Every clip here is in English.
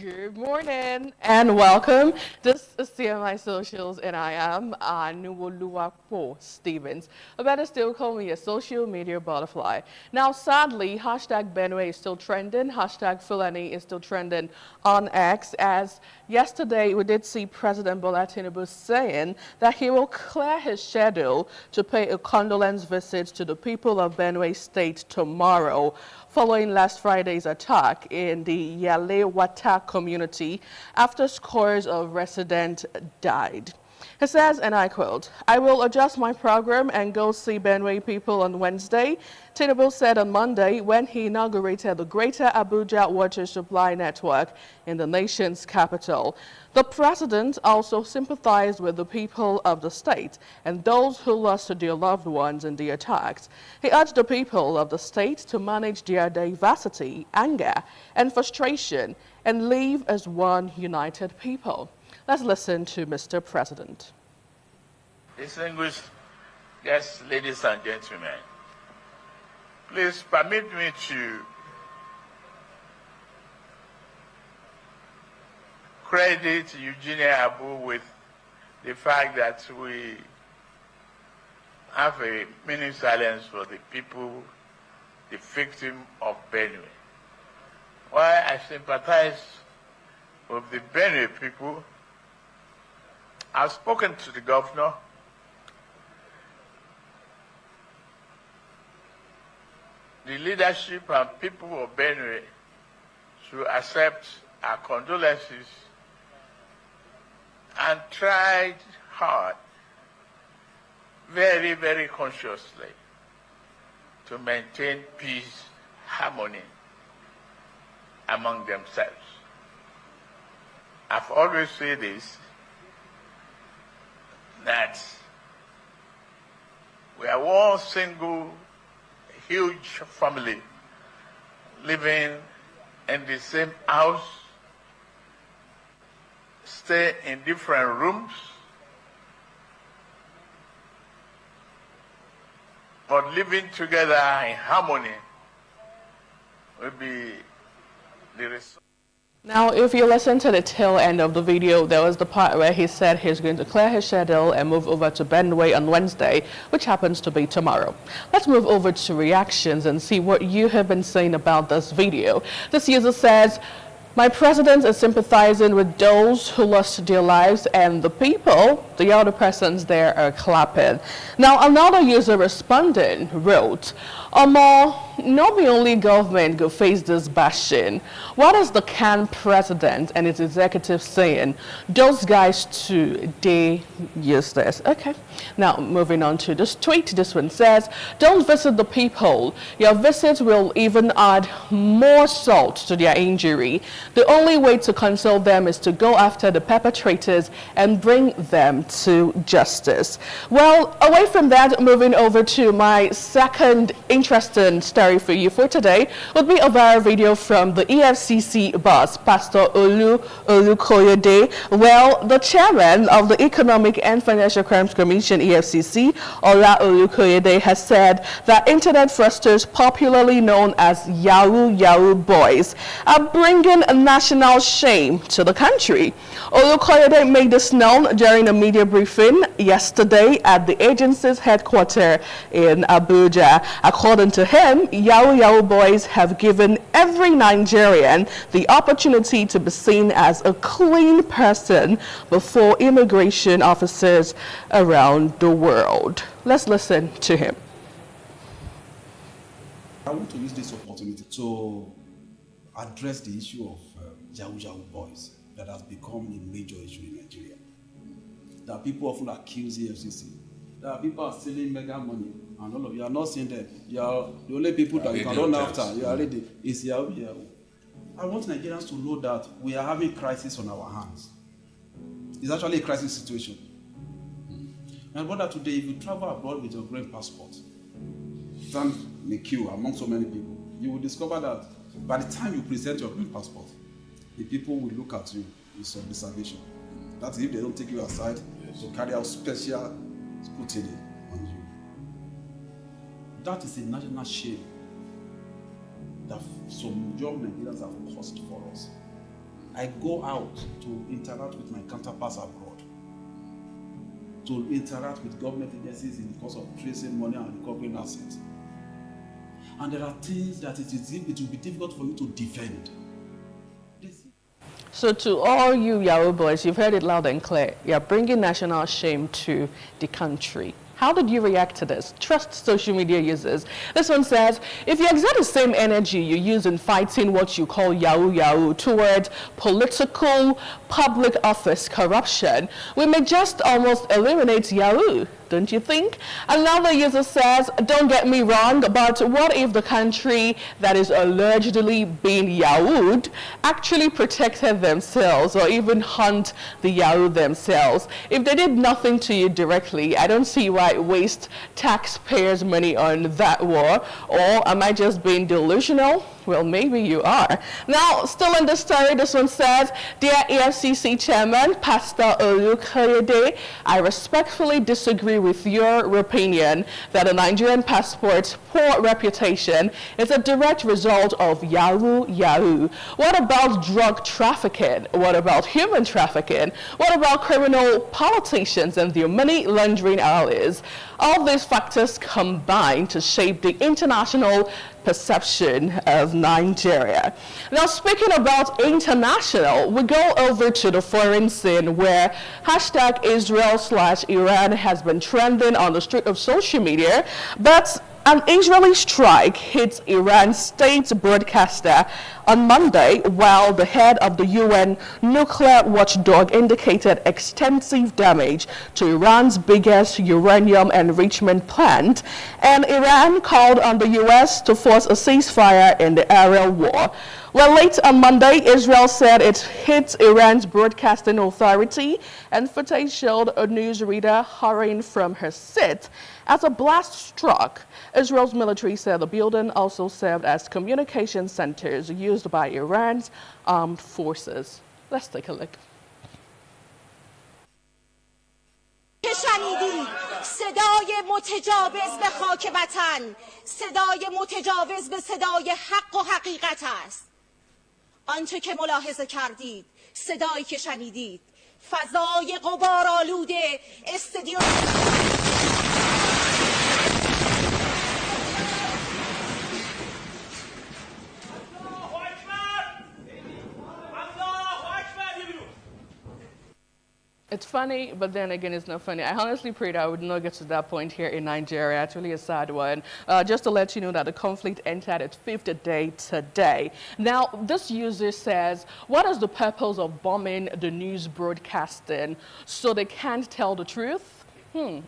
Good morning and welcome. This is TMI Socials and I am Anuoluwapo Stevens. Or better still call me a social media butterfly. Now sadly, hashtag Benue is still trending, hashtag Fulani is still trending on X, as yesterday we did see President Bola Tinubu saying that he will clear his schedule to pay a condolence visit to the people of Benue State tomorrow, following last Friday's attack in the Yelewata community after scores of residents died. He says, and I quote, "I will adjust my program and go see Benue people on Wednesday," Tinubu said on Monday when he inaugurated the Greater Abuja Water Supply Network in the nation's capital. The president also sympathized with the people of the state and those who lost their loved ones in the attacks. He urged the people of the state to manage their diversity, anger, and frustration and live as one united people. Let's listen to Mr. President. Distinguished guests, ladies and gentlemen, please permit me to credit Eugenia Abu with the fact that we have a minute silence for the people, the victim of Benue. While I sympathize with the Benue people, I've spoken to the governor. The leadership and people of Benue should accept our condolences and tried hard, very, very consciously, to maintain peace, harmony among themselves. I've always said this, that we are one single huge family living in the same house, stay in different rooms, but living together in harmony will be the result. Now, if you listen to the tail end of the video, there was the part where he said he's going to clear his schedule and move over to Benue on Wednesday, which happens to be tomorrow. Let's move over to reactions and see what you have been saying about this video. This user says, "My president is sympathizing with those who lost their lives, and the people, the other persons there, are clapping." Now, another user responding wrote, "Omo, not the only government go face this bashing. What is the CAN president and his executive saying? Those guys too, they use this." Okay, now moving on to this tweet. This one says, "Don't visit the people. Your visit will even add more salt to their injury. The only way to console them is to go after the perpetrators and bring them to justice." Well, away from that, moving over to my second interesting story for you for today would be a viral video from the EFCC boss, Pastor Ola Olukoyede. Well, the chairman of the Economic and Financial Crimes Commission, EFCC, Ola Olukoyede, has said that internet fraudsters, popularly known as yahoo-yahoo boys, are bringing a national shame to the country. Olukoyede made this known during a media briefing yesterday at the agency's headquarters in Abuja. According to him, yahoo-yahoo boys have given every Nigerian the opportunity to be seen as a clean person before immigration officers around the world. Let's listen to him. I want to use this opportunity to address the issue of yahoo-yahoo boys that has become a major issue in Nigeria. That people often accuse the FCC. That people are stealing mega money, and all of you are not seeing them. You are the only people that you can run after. You are ready. It's yahoo-yahoo. I want Nigerians to know that we are having crisis on our hands. It's actually a crisis situation. My brother, today, if you travel abroad with your green passport, stand in a queue among so many people, you will discover that by the time you present your green passport, the people will look at you with some reservation. That's if they don't take you aside to carry out special scrutiny on you. That is a national shame that some young Nigerians have caused for us. I go out to interact with my counterparts abroad, to interact with government agencies in the course of tracing money and recovering assets. And there are things that it will be difficult for you to defend. So to all you Yahoo boys, you've heard it loud and clear. You're bringing national shame to the country. How did you react to this? Trust social media users. This one says, if you exert the same energy you use in fighting what you call yahoo-yahoo towards political public office corruption, we may just almost eliminate Yahoo, don't you think? Another user says, don't get me wrong, but what if the country that is allegedly being Yahooed actually protected themselves or even hunt the Yahoo themselves? If they did nothing to you directly, I don't see why waste taxpayers' money on that war. Or am I just being delusional? Well, maybe you are. Now, still in the story, this one says, Dear EFCC Chairman, Pastor Olukoyede, I respectfully disagree with your opinion that the Nigerian passport's poor reputation is a direct result of yahoo-yahoo. What about drug trafficking? What about human trafficking? What about criminal politicians and their money laundering allies? All these factors combine to shape the international perception of Nigeria. Now, speaking about international, we go over to the foreign scene where hashtag Israel/Iran has been trending on the street of social media, but an Israeli strike hit Iran's state broadcaster on Monday, while the head of the UN nuclear watchdog indicated extensive damage to Iran's biggest uranium enrichment plant, and Iran called on the US to force a ceasefire in the area war. Well, late on Monday, Israel said it hit Iran's broadcasting authority, and footage showed a newsreader hurrying from her seat as a blast struck. Israel's military said the building also served as communication centers used by Iran's armed forces. Let's take a look. شنیدید صدای متجاوز به خاک وطن، صدای متجاوز به صدای حق و حقیقت است. آنچه که ملاحظه کردید، صدایی که شنیدید، فضای غبارآلود استادیوم It's funny, but then again, it's not funny. I honestly prayed I would not get to that point here in Nigeria. It's really a sad one. Just to let you know that the conflict entered its 5th day today. Now, this user says, what is the purpose of bombing the news broadcasting? So they can't tell the truth?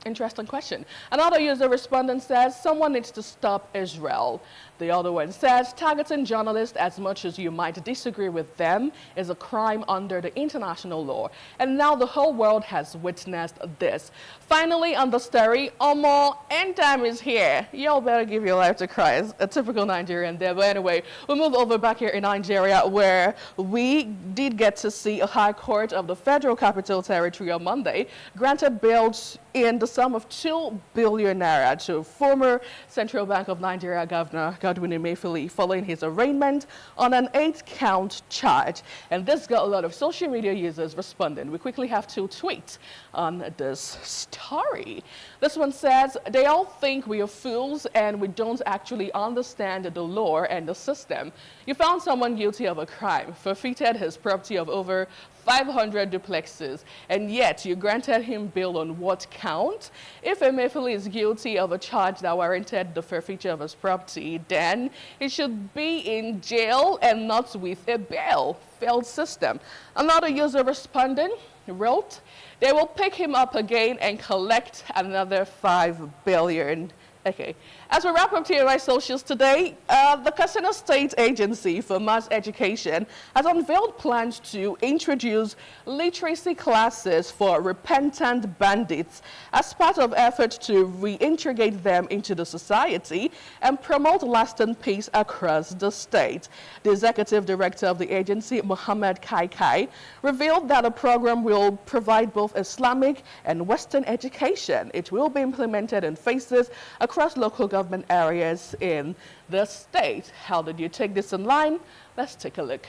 Interesting question. Another user respondent says, someone needs to stop Israel. The other one says, targeting journalists, as much as you might disagree with them, is a crime under the international law. And now the whole world has witnessed this. Finally, on the story, Omo, end time is here. Y'all better give your life to Christ. A typical Nigerian there. But anyway, we'll move over back here in Nigeria, where we did get to see a high court of the Federal Capital Territory on Monday granted bails in the sum of 2 billion naira to former Central Bank of Nigeria Governor Godwin Emefiele following his arraignment on an 8-count charge. And this got a lot of social media users responding. We quickly have 2 tweets on this story. This one says, they all think we are fools and we don't actually understand the law and the system. You found someone guilty of a crime, forfeited his property of over 500 duplexes, and yet you granted him bail on what count? If Emefiele is guilty of a charge that warranted the forfeiture of his property, then he should be in jail and not with a bail. Failed system. Another user responding wrote, they will pick him up again and collect another 5 billion. Okay, as we wrap up TMI Socials today, the Katsina State Agency for Mass Education has unveiled plans to introduce literacy classes for repentant bandits as part of efforts to reintegrate them into the society and promote lasting peace across the state. The executive director of the agency, Mohammed Kaikai, revealed that the program will provide both Islamic and Western education. It will be implemented in phases across local government areas in the state. How did you take this in line? Let's take a look.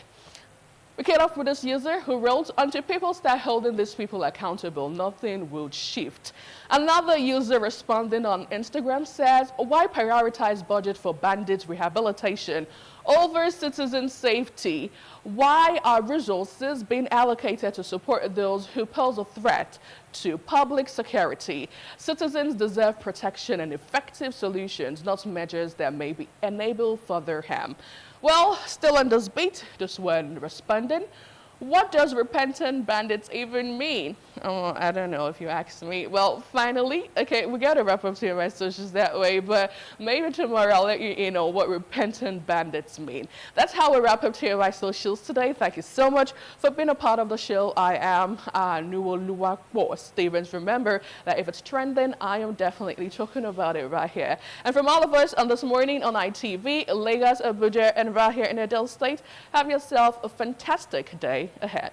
We kick off with this user who wrote, until people start holding these people accountable, nothing will shift. Another user responding on Instagram says, why prioritize budget for bandits rehabilitation over citizen safety? Why are resources being allocated to support those who pose a threat to public security? Citizens deserve protection and effective solutions, not measures that may enable further harm. Well, still on this beat, this one responding, what does repentant bandits even mean? Oh, I don't know if you ask me. Well, finally, okay, we got to wrap up TMI socials that way, but maybe tomorrow I'll let you know what repentant bandits mean. That's how we wrap up TMI socials today. Thank you so much for being a part of the show. I am Olukoyede Stevens. Remember that if it's trending, I am definitely talking about it right here. And from all of us on This Morning on ITV, Lagos, Abuja, and right here in Benue State, have yourself a fantastic day ahead.